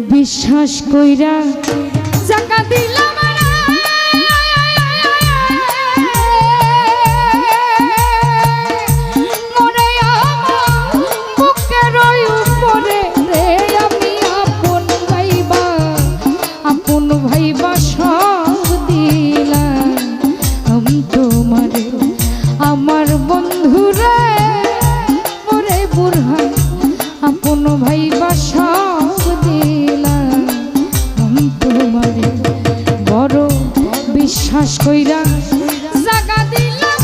বিশ্বাস কইরা জাকা দিলাম মরে আমার বুকের উপরে রে আমি আপন ভাইবা সব দিলাম আমি তোমারে আমার বন্ধুরে মরে বুরহান আপন ভাইবা সব দিলাম আমি তোমারে বড় বিশ্বাস কইরা জাগা দিলাম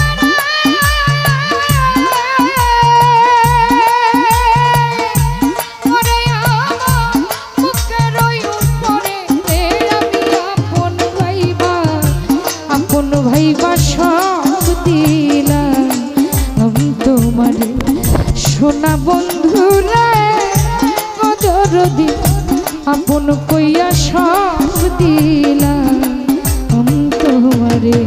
মরে আমার বুকের উপরে রে আমি আপন ভাইবা সব দিলাম আমি তোমারে সোনা বন্ধুরে দরদি আপন কইয়া সব দিলাম আমি তোমারে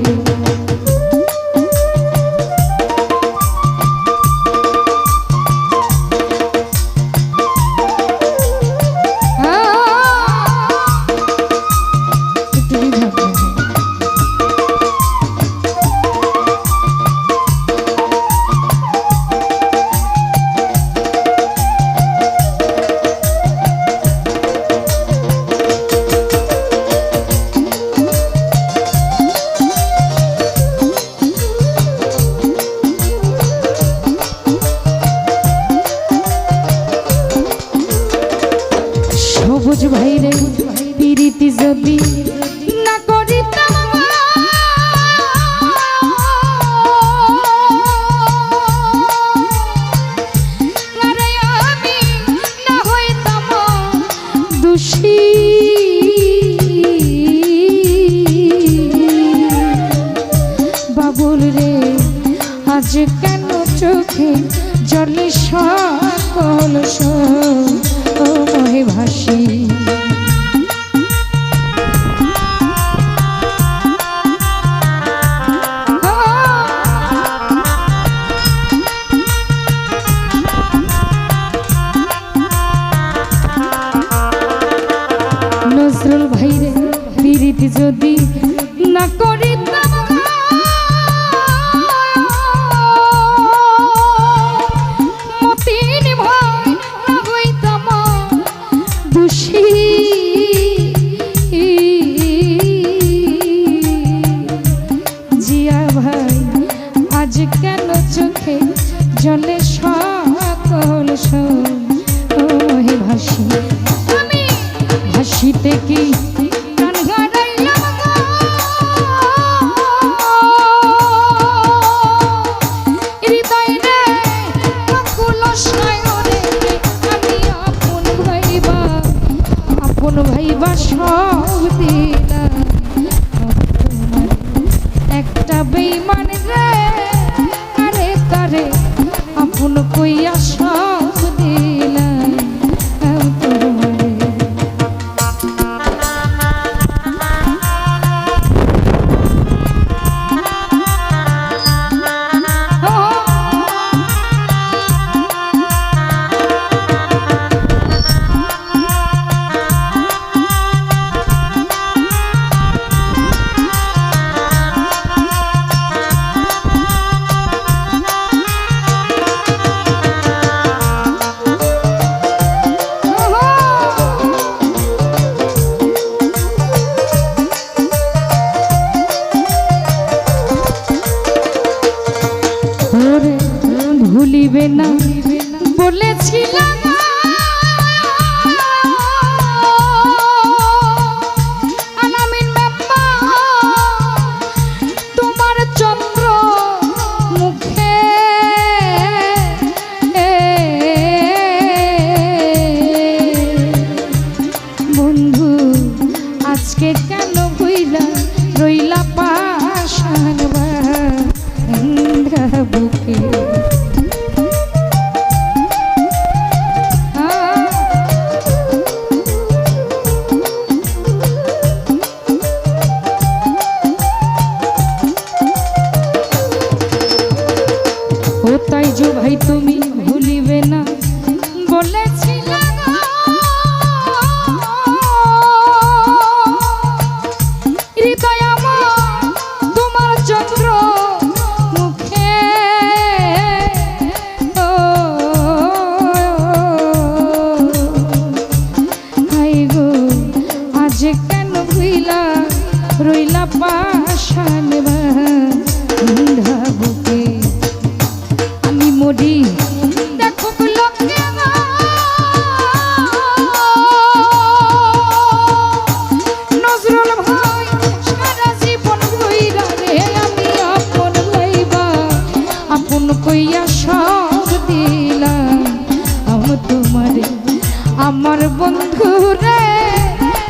সবুজ ভাইরে পিরিতি যদি না করিতাম আরে আমি না হইতাম দোষী বাবুল রে আজ কেন চোখে জলে সকল ও মহে ভাসি নজরুল ভাইরে পিরিতি যদি না করিতাম মতিন ভাই না হইতাম দোষী জিয়া ভাই আজ কেন চোখে জলে সকল ও হে ভাসি আমি ভাসিতে কি প্রাণ হারাইলাম হৃদয় রে আকুল সায়রে আমি আপন ভাইবা সব দিলাম একটা বেঈমান রে আরে তারে আপন কইয়া সব দিলাম তোমারে ভুলিবে না বলেছিলাম আলামিন বাবা তোমার চন্দ্র মুখে বন্ধু আজকে কেন ভুইলা রইলা পাশান বুকে ভাই তুমি ভুলিবে না বলেছিলাম দিলা রইলা পাশান বান্ধা বুকে আমি মরি দেখো লোকে নজরুল ভাই সারা জীবন কইরা রে আমি আপন ভাইবা আপন কইয়া সব দিলাম তোমারে আমার বন্ধু রে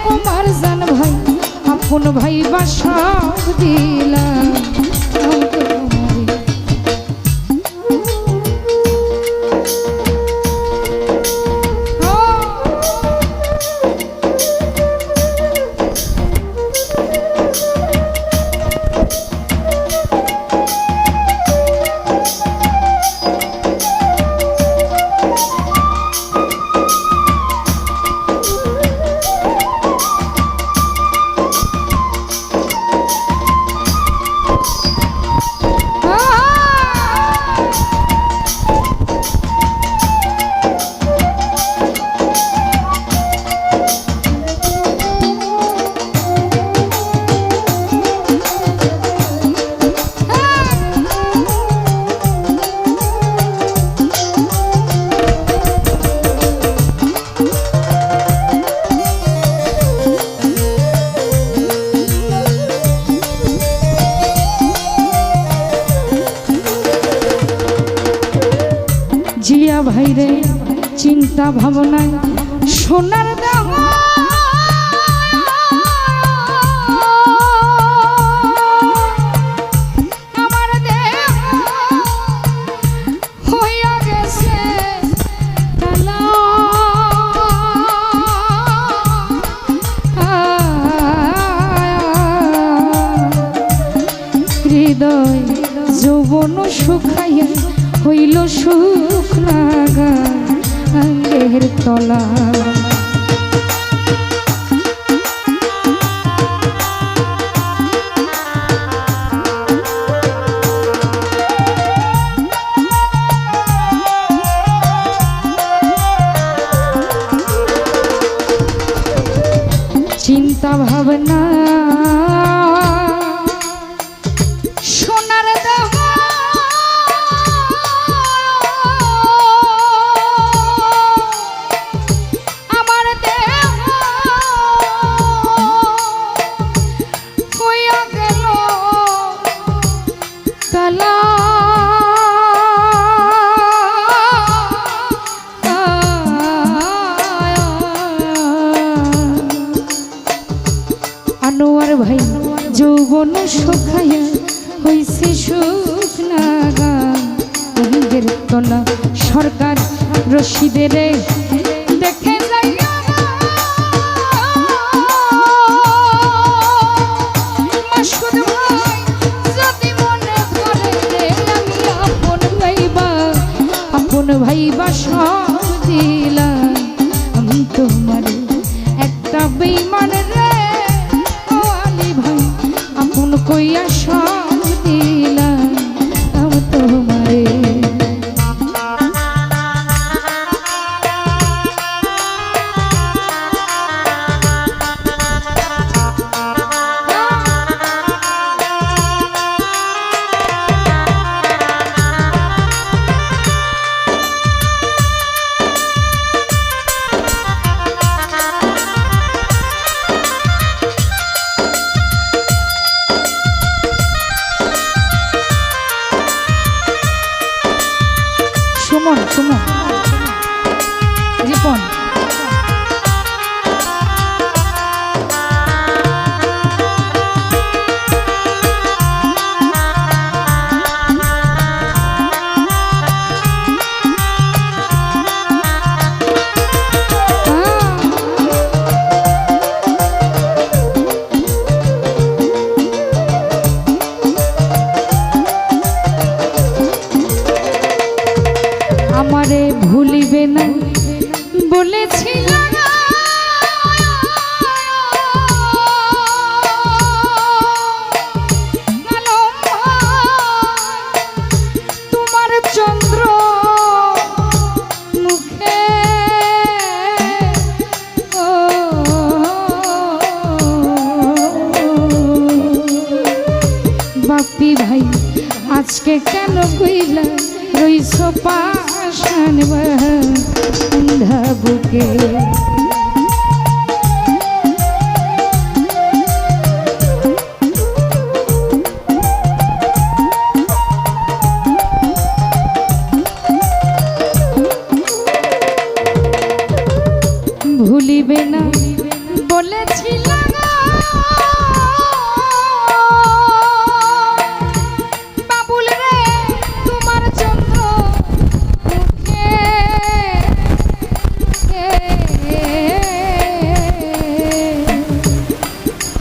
তোমার জান ভাই আপন ভাই বাসা দিলাম জিয়া ভাইরে চিন্তা ভাবনায় সোনার দেহ আমার দেহ হইয়া গেছে কালা হৃদয় যৌবন শুকাইয়া হইল সুখ লাগা আঙ্গের তলা চিন্তা ভাবনা সোনার দেহ আমার দেহ হইয়া গেল কালা আনোয়ার ভাই যৌবন শুকাইয়া হইছে সুখ লাগা অঙ্গের তলা সরকার রশিদের দেখে যাইয়া মাসুদ ভাই যদি মনে করে রে আমি আপন ভাইবা সব দিলাম আমি তোমার একটা বেঈমান রে ও আলী ভাই আপন কইয়া সব দিলাম আমি তোমারে আজকে কেন কইলা রইছ পাশান বান্ধা বুকে ভুলিবে না বলেছিলাম বাবুল রে তোমার জন্য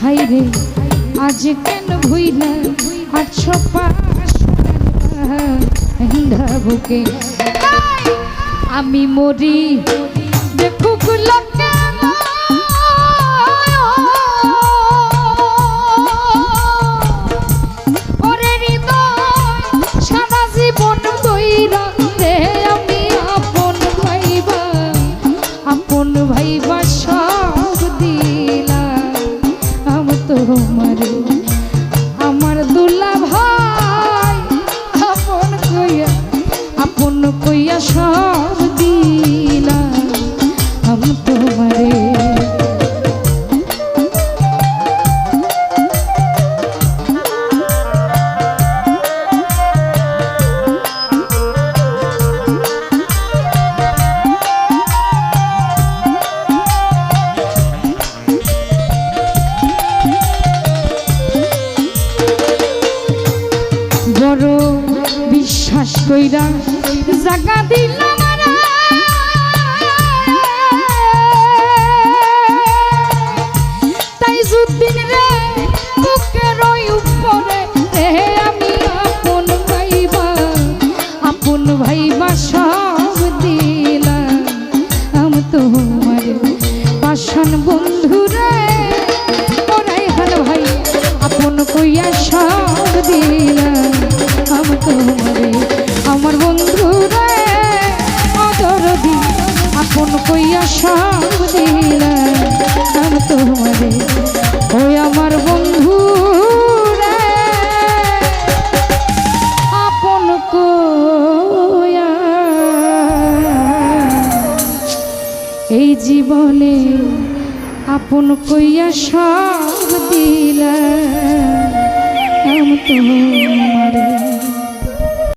হাই রে আজ কেন ভুইলা আছো পাশা বুকে আমি মরি দেখুক লোকে ওরে হৃদয় সারা জীবন কইরা রে আমি আপন ভাইবা সব দিলাম তোমারে আমার দুলা ভাই আপন কইয়া সব দিলাম তোমারে বড় বিশ্বাস কইরা জাগা দিলাম তাই যুদ্ধিন রে বুকের উপরে রে আমি আপন ভাইবা সব দিলাম তোমারে পাশান বন্ধু রে ওরাই হাল ভাই আপন কইয়া সব দিলাম তোমারে আমার বন্ধু রে অদরদি আপন কইয়া সব দিলাম তোমারে ওই আমার বন্ধু রে আপন কইয়া এই জীবনে আপন কইয়া সব দিলাম তোমারে।